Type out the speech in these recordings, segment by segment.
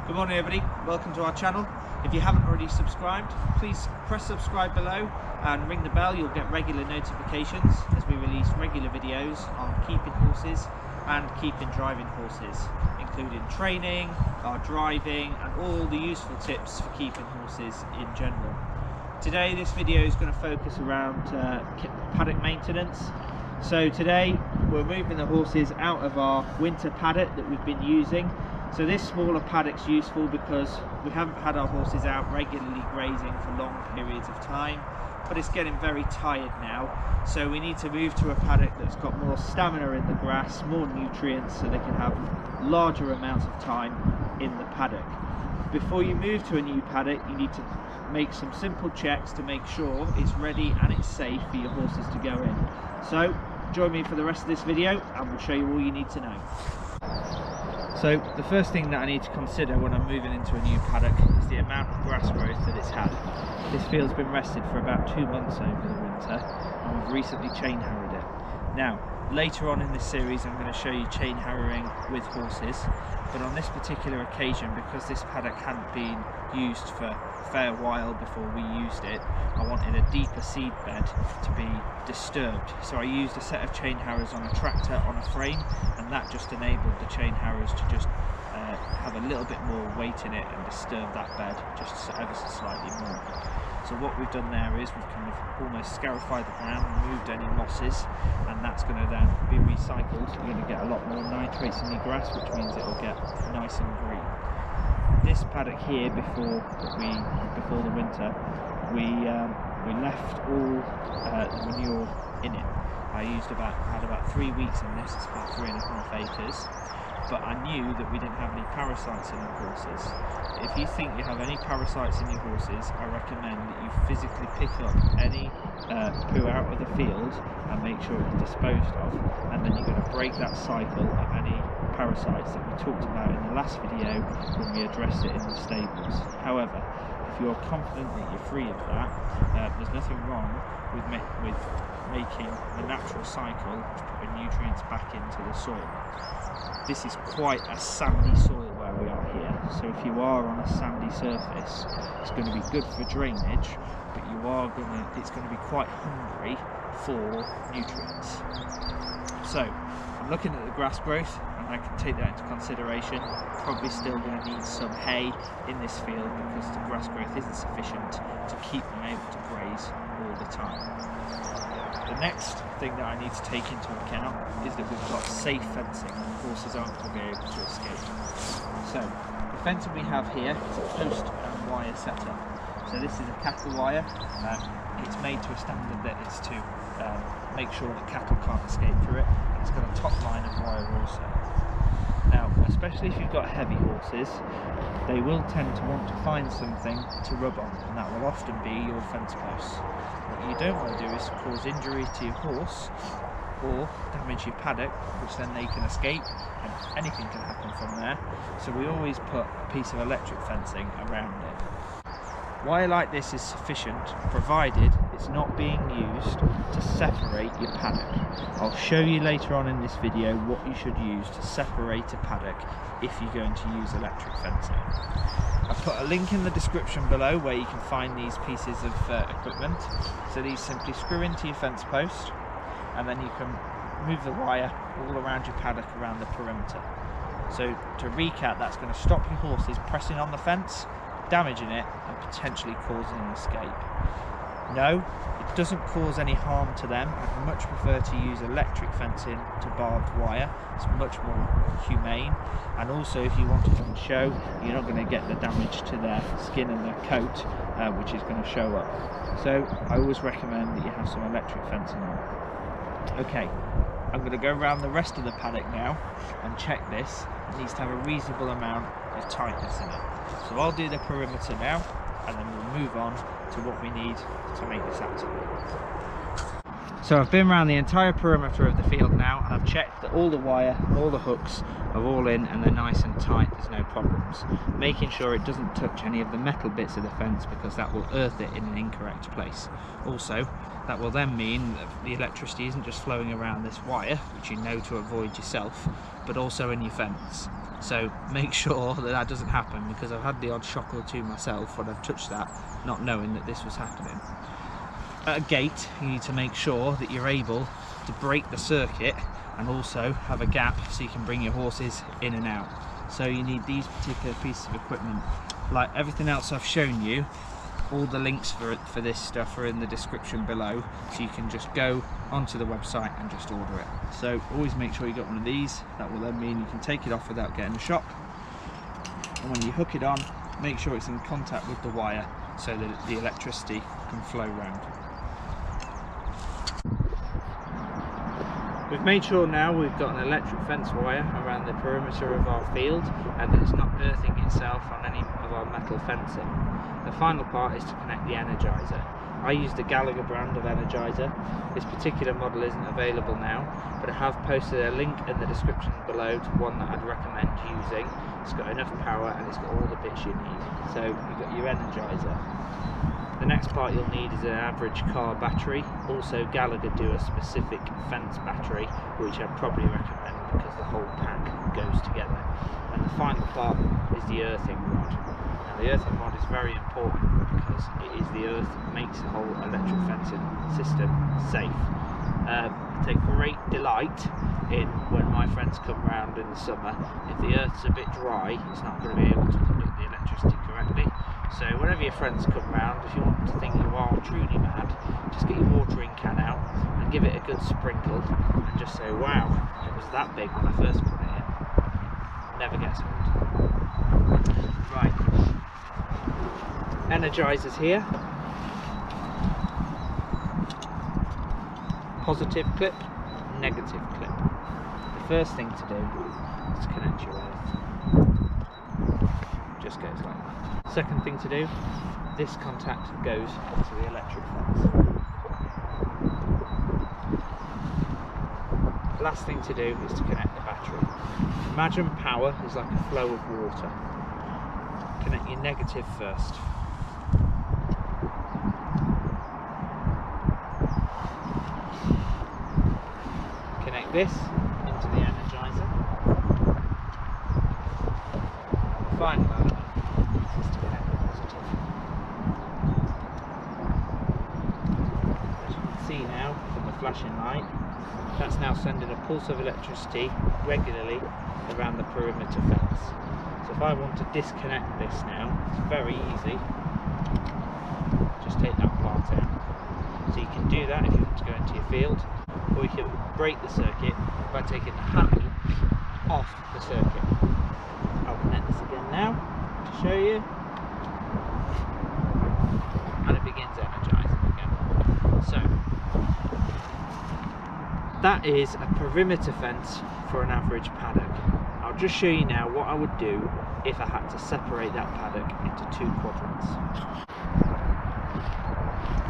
Good morning everybody, welcome to our channel. If you haven't already subscribed, please press subscribe below and ring the bell. You'll get regular notifications as we release regular videos on keeping horses and keeping driving horses, including training, our driving and all the useful tips for keeping horses in general. Today this video is going to focus around paddock maintenance. So today we're moving the horses out of our winter paddock that we've been using. So this smaller paddock's useful because we haven't had our horses out regularly grazing for long periods of time, but it's getting very tired now. So we need to move to a paddock that's got more stamina in the grass, more nutrients, so they can have larger amounts of time in the paddock. Before you move to a new paddock, you need to make some simple checks to make sure it's ready and it's safe for your horses to go in. So join me for the rest of this video and we'll show you all you need to know. So the first thing that I need to consider when I'm moving into a new paddock is the amount of grass growth that it's had. This field's been rested for about 2 months over the winter and we've recently chain harrowed it. Now later on in this series I'm going to show you chain harrowing with horses, but on this particular occasion, because this paddock hadn't been used for a fair while before we used it, I wanted a deeper seed bed to be disturbed, so I used a set of chain harrows on a tractor on a frame, and that just enabled the chain harrows to just have a little bit more weight in it and disturb that bed just ever so slightly more. So what we've done there is we've kind of almost scarified the ground, removed any mosses, and that's going to then be recycled. You're going to get a lot more nitrates in your grass, which means it will get nice and green. This paddock here, before the winter, we left all the manure in it. I had about 3 weeks in this. It's about 3.5 acres. But I knew that we didn't have any parasites in our horses. If you think you have any parasites in your horses, I recommend that you physically pick up any poo out of the field and make sure it's disposed of, and then you're going to break that cycle of any parasites that we talked about in the last video when we addressed it in the stables. However, if you're confident that you're free of that, there's nothing wrong with making the natural cycle of putting nutrients back into the soil. This is quite a sandy soil where we are here, so if you are on a sandy surface, it's going to be good for drainage, but it's going to be quite hungry for nutrients. So I'm looking at the grass growth, and I can take that into consideration. Probably still going to need some hay in this field because the grass growth isn't sufficient to keep them able to graze all the time. The next thing that I need to take into account is that we've got safe fencing. Horses aren't going to be able to escape. So the fencing we have here is a post and wire setup. So this is a cattle wire. It's made to a standard that is to make sure that cattle can't escape through it. It's got a top line of wire also. Now, especially if you've got heavy horses, they will tend to want to find something to rub on, and that will often be your fence posts. What you don't want to do is cause injury to your horse or damage your paddock, which then they can escape and anything can happen from there. So we always put a piece of electric fencing around it. Wire like this is sufficient, provided it's not being used to separate your paddock. I'll show you later on in this video what you should use to separate a paddock if you're going to use electric fencing. I've put a link in the description below where you can find these pieces of equipment. So these simply screw into your fence post, and then you can move the wire all around your paddock around the perimeter. So to recap, that's going to stop your horses pressing on the fence, damaging it and potentially causing an escape. No, it doesn't cause any harm to them. I'd much prefer to use electric fencing to barbed wire. It's much more humane, and also if you want to come show, you're not going to get the damage to their skin and their coat, which is going to show up. So I always recommend that you have some electric fencing on. Okay, I'm going to go around the rest of the paddock now and check this. It needs to have a reasonable amount of tightness in it. So I'll do the perimeter now, and then we'll move on to what we need to make this happen. So I've been around the entire perimeter of the field now, and I've checked that all the wire, all the hooks are all in and they're nice and tight, there's no problems. Making sure it doesn't touch any of the metal bits of the fence, because that will earth it in an incorrect place. Also, that will then mean that the electricity isn't just flowing around this wire, which you know to avoid yourself, but also in your fence. So make sure that that doesn't happen, because I've had the odd shock or two myself when I've touched that, not knowing that this was happening. At a gate, you need to make sure that you're able to break the circuit and also have a gap so you can bring your horses in and out. So you need these particular pieces of equipment. Like everything else I've shown you, all the links for this stuff are in the description below, so you can just go onto the website and just order it. So always make sure you got one of these. That will then mean you can take it off without getting a shock. And when you hook it on, make sure it's in contact with the wire so that the electricity can flow round. We've made sure now we've got an electric fence wire around the perimeter of our field and that it's not earthing itself on any of our metal fencing. The final part is to connect the energizer. I use the Gallagher brand of energizer. This particular model isn't available now, but I have posted a link in the description below to one that I'd recommend using. It's got enough power and it's got all the bits you need. So you've got your energizer. The next part you'll need is an average car battery. Also Gallagher do a specific fence battery, which I'd probably recommend because the whole pack goes together. And the final part is the earthing rod. Now the earthing rod is very important because it is the earth that makes the whole electric fencing system safe. I take great delight in when my friends come round in the summer. If the earth's a bit dry, it's not going to be able to conduct the electricity correctly. So whenever your friends come round, if you want to think you are truly mad, just get your watering can out and give it a good sprinkle and just say, wow, it was that big when I first put it in. Never gets old. Right, energizers here. Positive clip, negative clip. The first thing to do is connect your earth. Just goes like that. Second thing to do, this contact goes to the electric fence. Last thing to do is to connect the battery. Imagine power is like a flow of water. Connect your negative first. Connect this into the energizer. Final element is to connect the positive. As you can see now from the flashing light, that's now sending a pulse of electricity regularly around the perimeter fence. So if I want to disconnect this now, it's very easy. Just take that part out. So you can do that if you want to go into your field, or you can break the circuit by taking the handle off the circuit. I'll connect this again now to show you, and it begins energizing again. So that is a perimeter fence for an average paddock. I'll just show you now what I would do if I had to separate that paddock into two quadrants.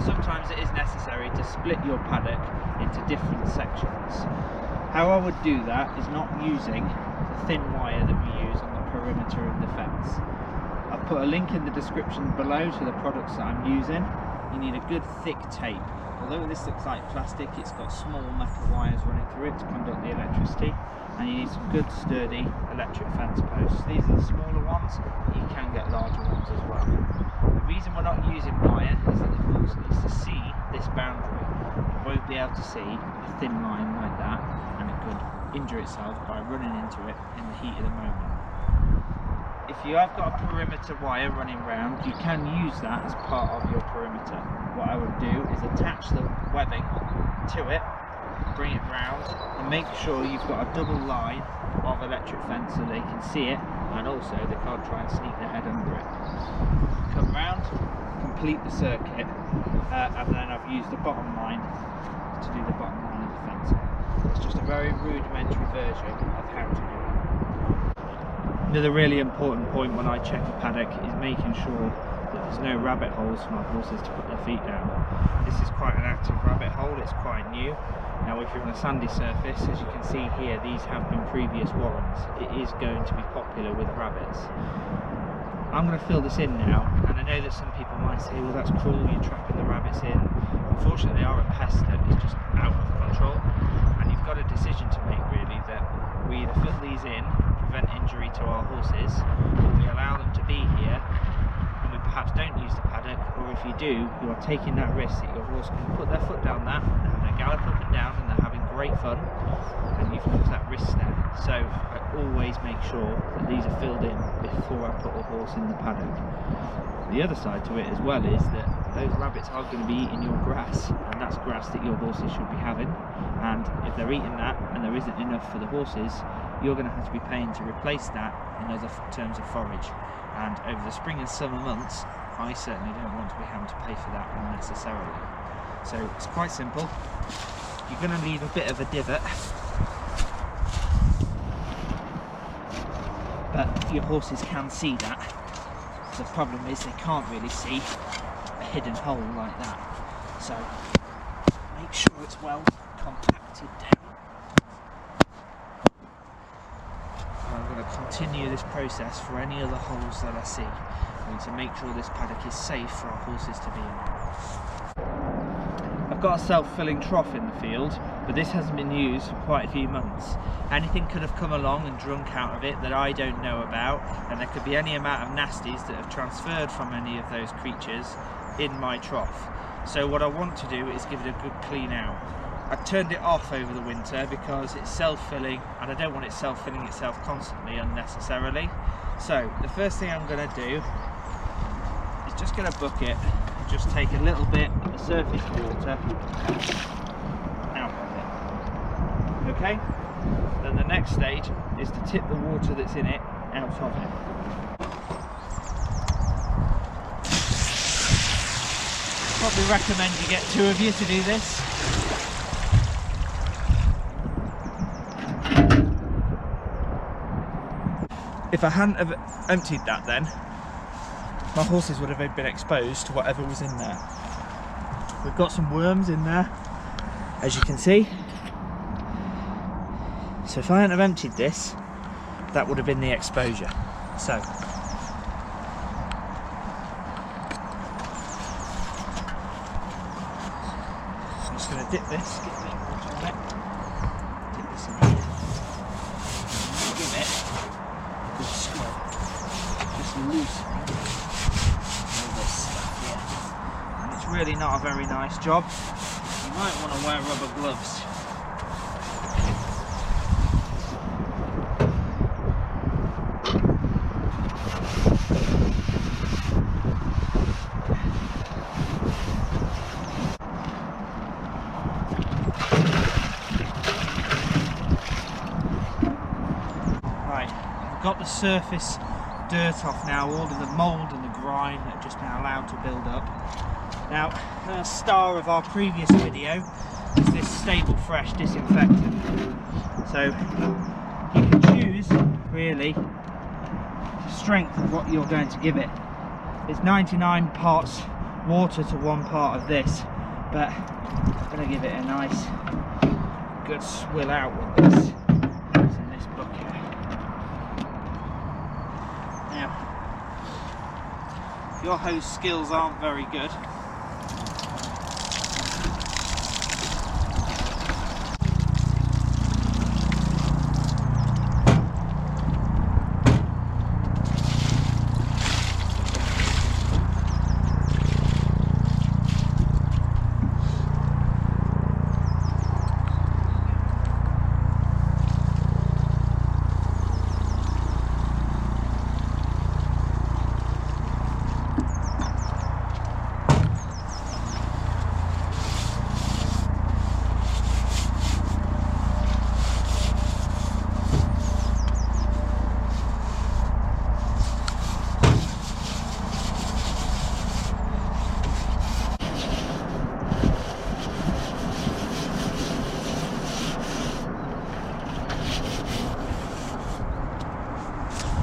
Sometimes it is necessary to split your paddock into different sections. How I would do that is not using the thin wire that we use on the perimeter of the fence. I've put a link in the description below to the products that I'm using. You need a good thick tape. Although this looks like plastic, it's got small metal wires running through it to conduct the electricity, and you need some good sturdy electric fence posts. These are the smaller ones, but you can get larger ones as well. The reason we're not using wire is that the horse needs to see this boundary. It won't be able to see a thin line like that, and it could injure itself by running into it in the heat of the moment. If you have got a perimeter wire running round, you can use that as part of your perimeter. What I would do is attach the webbing to it, bring it round, and make sure you've got a double line of electric fence so they can see it, and also they can't try and sneak their head under it. Come round, complete the circuit, and then I've used the bottom line to do the bottom line of the fence. It's just a very rudimentary version of how to do it. Another really important point when I check a paddock is making sure that there's no rabbit holes for my horses to put their feet down. This is quite an active rabbit hole, it's quite new. Now if you're on a sandy surface, as you can see here, these have been previous warrens. It is going to be popular with rabbits. I'm going to fill this in now, and I know that some people might say, well that's cruel, you're trapping the rabbits in. Unfortunately they are a pest that is just out of control, and you've got a decision to make really, that we either fill these in, prevent injury to horses, or we allow them to be here, and we perhaps don't use the paddock, or if you do, you are taking that risk that your horse can put their foot down that, and they're going to gallop up and down, and they're having great fun, and you've looked at risk there. So I always make sure that these are filled in before I put a horse in the paddock. The other side to it as well is that those rabbits are going to be eating your grass, and that's grass that your horses should be having, and if they're eating that and there isn't enough for the horses, you're going to have to be paying to replace that in other terms of forage. And over the spring and summer months, I certainly don't want to be having to pay for that unnecessarily. So it's quite simple. You're going to leave a bit of a divot, but your horses can see that. The problem is they can't really see a hidden hole like that. So make sure it's well compacted down. I'm going to continue this process for any other holes that I see. I need to make sure this paddock is safe for our horses to be in. I've got a self-filling trough in the field, but this hasn't been used for quite a few months. Anything could have come along and drunk out of it that I don't know about, and there could be any amount of nasties that have transferred from any of those creatures in my trough. So what I want to do is give it a good clean out. I've turned it off over the winter because it's self-filling, and I don't want it self-filling itself constantly unnecessarily. So the first thing I'm going to do is just get a bucket and just take a little bit of the surface water out of it. Okay? Then the next stage is to tip the water that's in it out of it. Probably recommend you get two of you to do this. If I hadn't have emptied that then, my horses would have been exposed to whatever was in there. We've got some worms in there, as you can see. So if I hadn't have emptied this, that would have been the exposure. So, I'm just going to dip this, get a bit of water on it, dip this in here, and give it a good scrub, just loosening all this stuff here. And it's really not a very nice job. You might want to wear rubber gloves. Got the surface dirt off now, all of the mould and the grime that just now allowed to build up. Now, the star of our previous video is this Stable Fresh disinfectant. So you can choose really the strength of what you're going to give it. It's 99 parts water to 1 part of this, but I'm going to give it a nice good swill out with this. It's in this bucket. If your hose skills aren't very good,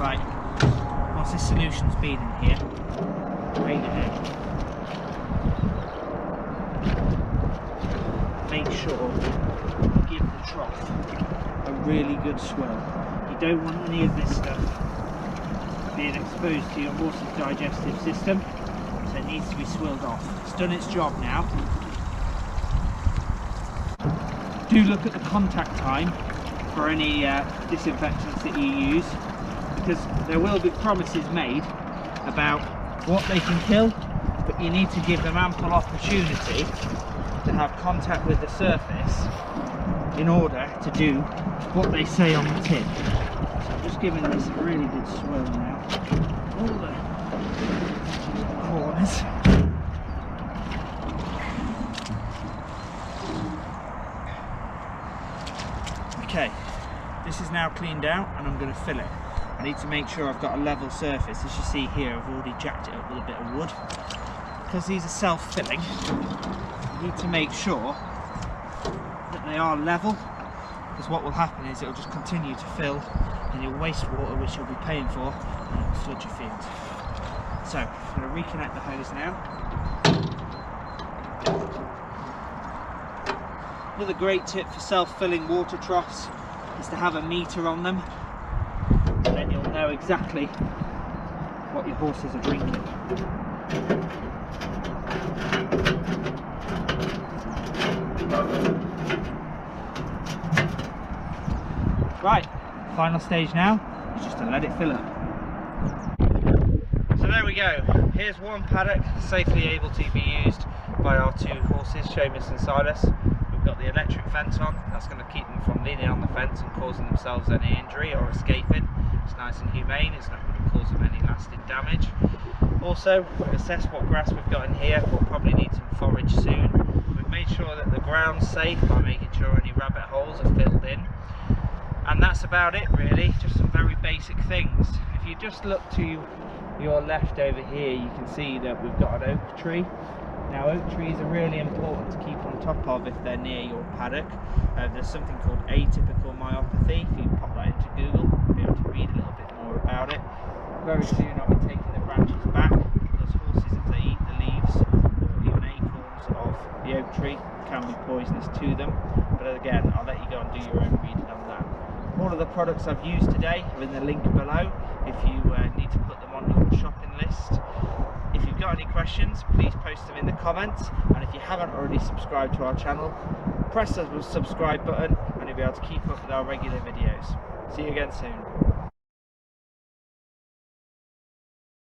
right, once this solution's been in here, drain it out. Make sure you give the trough a really good swell. You don't want any of this stuff being exposed to your horse's digestive system, so it needs to be swilled off. It's done its job now. Do look at the contact time for any disinfectants that you use, because there will be promises made about what they can kill, but you need to give them ample opportunity to have contact with the surface in order to do what they say on the tin. So I'm just giving this a really good swirl now, all the corners. Okay, this is now cleaned out and I'm going to fill it. I need to make sure I've got a level surface. As you see here, I've already jacked it up with a bit of wood. Because these are self-filling, you need to make sure that they are level, because what will happen is it will just continue to fill and you'll waste water, which you'll be paying for, and it will flood your field. So I'm going to reconnect the hose now. Another great tip for self-filling water troughs is to have a meter on them, and then you'll know exactly what your horses are drinking. Right, final stage now is just to let it fill up. So there we go, here's one paddock safely able to be used by our two horses, Seamus and Silas. We've got the electric fence on, that's going to keep them from leaning on the fence and causing themselves any injury or escaping. It's nice and humane, it's not going to cause them any lasting damage. Also, we've assessed what grass we've got in here, we'll probably need some forage soon. We've made sure that the ground's safe by making sure any rabbit holes are filled in. And that's about it really, just some very basic things. If you just look to your left over here, you can see that we've got an oak tree. Now oak trees are really important to keep on top of if they're near your paddock. There's something called atypical myopathy. If you pop that into Google, you'll be able to read a little bit more about it. Very soon I'll be taking the branches back, because horses, if they eat the leaves or even acorns of the oak tree, can be poisonous to them. But again, I'll let you go and do your own reading on that. All of the products I've used today are in the link below if you need to put them on your shopping list. If you've got any questions, please post them in the comments, and if you haven't already subscribed to our channel, press the subscribe button and you'll be able to keep up with our regular videos. See you again soon.